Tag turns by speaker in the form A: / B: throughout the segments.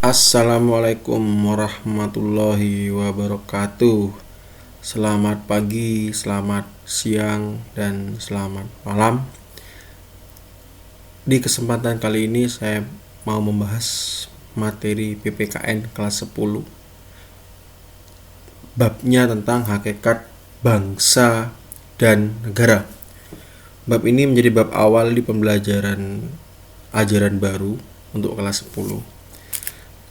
A: Assalamualaikum warahmatullahi wabarakatuh. Selamat pagi, selamat siang, dan selamat malam. Di kesempatan kali ini saya mau membahas materi PPKN kelas 10. Babnya tentang hakikat bangsa dan negara. Bab ini menjadi bab awal di pembelajaran ajaran baru untuk kelas 10.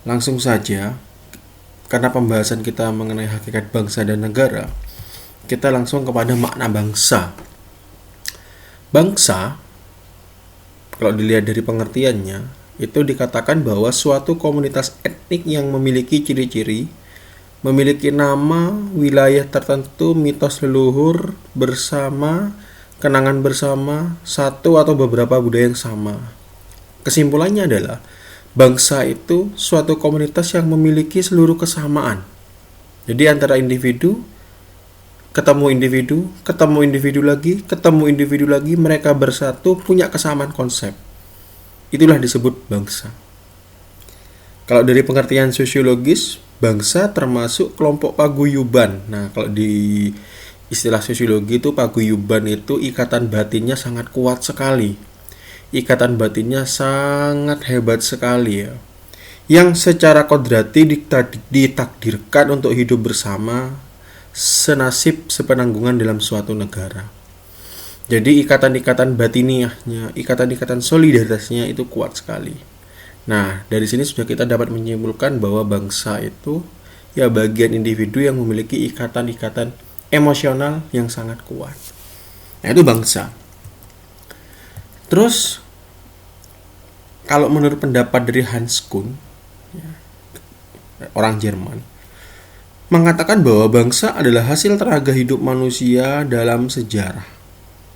A: Langsung saja, karena pembahasan kita mengenai hakikat bangsa dan negara, kita langsung kepada makna bangsa. Bangsa, kalau dilihat dari pengertiannya, itu dikatakan bahwa suatu komunitas etnik yang memiliki ciri-ciri, memiliki nama, wilayah tertentu, mitos leluhur, bersama, kenangan bersama, satu atau beberapa budaya yang sama. Kesimpulannya adalah bangsa itu suatu komunitas yang memiliki seluruh kesamaan. Jadi antara individu, ketemu individu lagi, mereka bersatu punya kesamaan konsep. Itulah disebut bangsa. Kalau dari pengertian sosiologis, bangsa termasuk kelompok paguyuban. Nah, kalau di istilah sosiologi itu paguyuban itu ikatan batinnya sangat kuat sekali. Ikatan batinnya sangat hebat sekali ya, yang secara kodrati ditakdirkan untuk hidup bersama, senasib sepenanggungan dalam suatu negara. Jadi ikatan-ikatan batiniahnya, ikatan-ikatan solidaritasnya itu kuat sekali. Nah, dari sini sudah kita dapat menyimpulkan bahwa bangsa itu ya bagian individu yang memiliki ikatan-ikatan emosional yang sangat kuat. Nah, itu bangsa. Terus kalau menurut pendapat dari Hans Kuhn, orang Jerman, mengatakan bahwa bangsa adalah hasil tenaga hidup manusia dalam sejarah.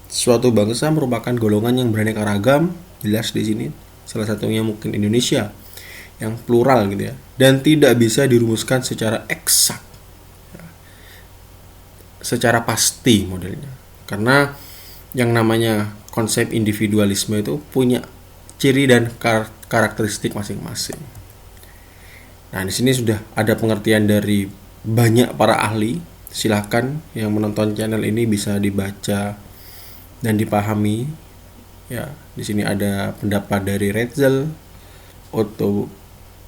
A: Suatu bangsa merupakan golongan yang beraneka ragam, jelas di sini. Salah satunya mungkin Indonesia, yang plural gitu ya, dan tidak bisa dirumuskan secara eksak, secara pasti modelnya. Karena yang namanya konsep individualisme itu punya ciri dan karakteristik masing-masing. Nah, di sini sudah ada pengertian dari banyak para ahli. Silakan yang menonton channel ini bisa dibaca dan dipahami. Ya, di sini ada pendapat dari Hetzel, Otto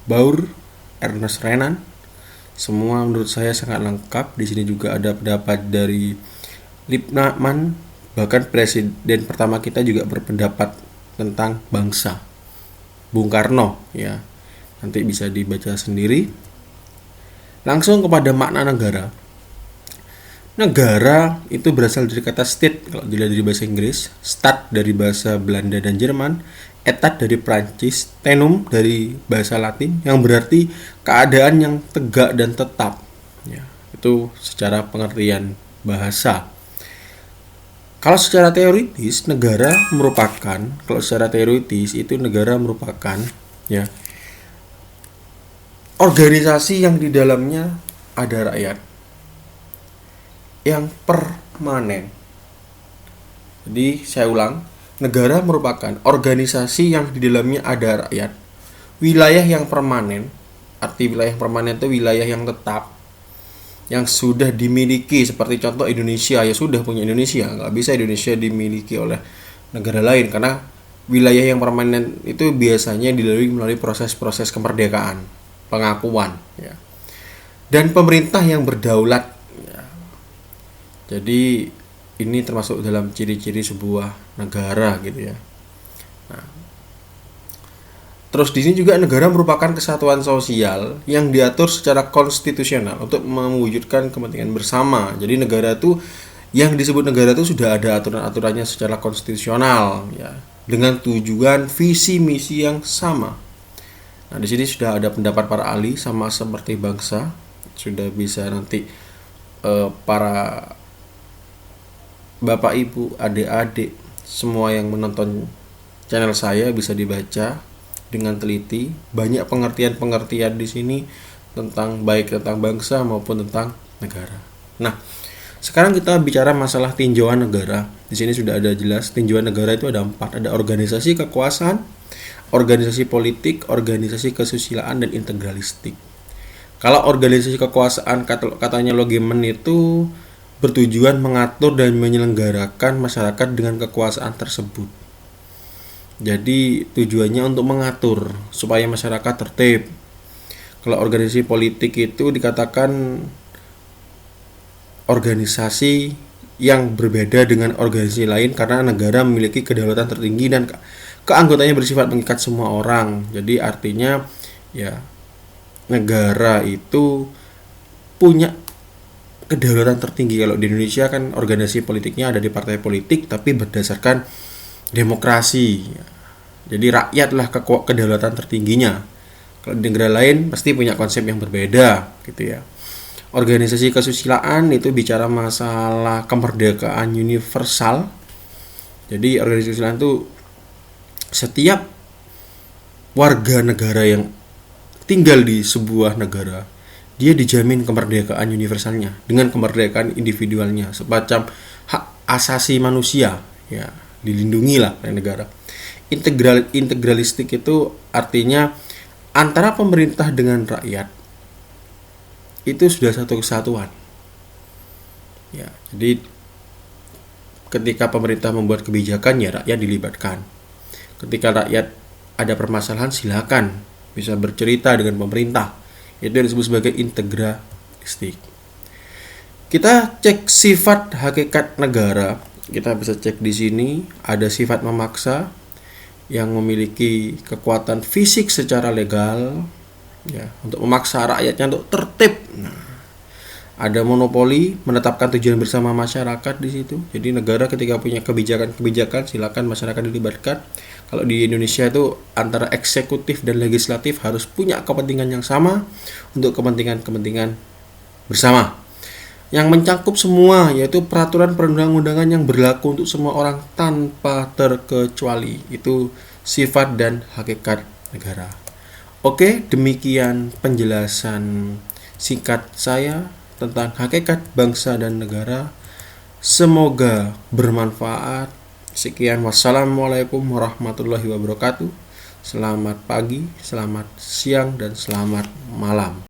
A: Bauer, Ernest Renan. Semua menurut saya sangat lengkap. Di sini juga ada pendapat dari Lippmann, bahkan presiden pertama kita juga berpendapat tentang bangsa, Bung Karno ya. Nanti bisa dibaca sendiri. Langsung kepada makna negara. Negara itu berasal dari kata state kalau dilihat dari bahasa Inggris, stat dari bahasa Belanda dan Jerman, etat dari Prancis, tenum dari bahasa Latin yang berarti keadaan yang tegak dan tetap ya. Itu secara pengertian bahasa. Kalau secara teoritis itu negara merupakan ya organisasi yang di dalamnya ada rakyat yang permanen. Jadi saya ulang, negara merupakan organisasi yang di dalamnya ada rakyat, wilayah yang permanen. Arti wilayah yang permanen itu wilayah yang tetap, yang sudah dimiliki, seperti contoh Indonesia, ya sudah punya Indonesia, nggak bisa Indonesia dimiliki oleh negara lain karena wilayah yang permanen itu biasanya dilalui melalui proses-proses kemerdekaan, pengakuan ya. Dan pemerintah yang berdaulat ya. Jadi ini termasuk dalam ciri-ciri sebuah negara gitu ya. Nah, terus di sini juga negara merupakan kesatuan sosial yang diatur secara konstitusional untuk mewujudkan kepentingan bersama. Jadi negara itu, yang disebut negara itu sudah ada aturan-aturannya secara konstitusional ya, dengan tujuan visi misi yang sama. Nah, di sini sudah ada pendapat para ahli sama seperti bangsa. Sudah bisa nanti para bapak ibu, adik-adik, semua yang menonton channel saya bisa dibaca dengan teliti. Banyak pengertian-pengertian di sini tentang baik tentang bangsa maupun tentang negara. Nah, Sekarang kita bicara masalah tinjauan negara. Di sini sudah ada jelas tinjauan negara itu ada 4. Ada organisasi kekuasaan, organisasi politik, organisasi kesusilaan, dan integralistik. Kalau organisasi kekuasaan katanya Logemen itu bertujuan mengatur dan menyelenggarakan masyarakat dengan kekuasaan tersebut. Jadi tujuannya untuk mengatur supaya masyarakat tertib. Kalau organisasi politik itu dikatakan organisasi yang berbeda dengan organisasi lain karena negara memiliki kedaulatan tertinggi dan keanggotaannya bersifat mengikat semua orang. Jadi artinya ya negara itu punya kedaulatan tertinggi. Kalau di Indonesia kan organisasi politiknya ada di partai politik tapi berdasarkan demokrasi. Jadi rakyatlah kedaulatan tertingginya. Kalau di negara lain pasti punya konsep yang berbeda gitu ya. Organisasi kesusilaan itu bicara masalah kemerdekaan universal. Jadi organisasi kesusilaan itu setiap warga negara yang tinggal di sebuah negara, dia dijamin kemerdekaan universalnya dengan kemerdekaan individualnya, semacam hak asasi manusia ya, dilindungi lah oleh negara. Integralistik itu artinya antara pemerintah dengan rakyat itu sudah satu kesatuan. Ya, jadi ketika pemerintah membuat kebijakan ya rakyat dilibatkan. Ketika rakyat ada permasalahan silakan bisa bercerita dengan pemerintah. Itu yang disebut sebagai integralistik. Kita cek sifat hakikat negara. Kita bisa cek di sini ada sifat memaksa yang memiliki kekuatan fisik secara legal ya, untuk memaksa rakyatnya untuk tertib. Nah, ada monopoli menetapkan tujuan bersama masyarakat di situ. Jadi negara ketika punya kebijakan silakan masyarakat dilibatkan. Kalau di Indonesia itu antara eksekutif dan legislatif harus punya kepentingan yang sama untuk kepentingan bersama. Yang mencakup semua yaitu peraturan perundang-undangan yang berlaku untuk semua orang tanpa terkecuali. Itu sifat dan hakikat negara. Oke, demikian penjelasan singkat saya tentang hakikat bangsa dan negara. Semoga bermanfaat. Sekian, wassalamualaikum warahmatullahi wabarakatuh. Selamat pagi, selamat siang, dan selamat malam.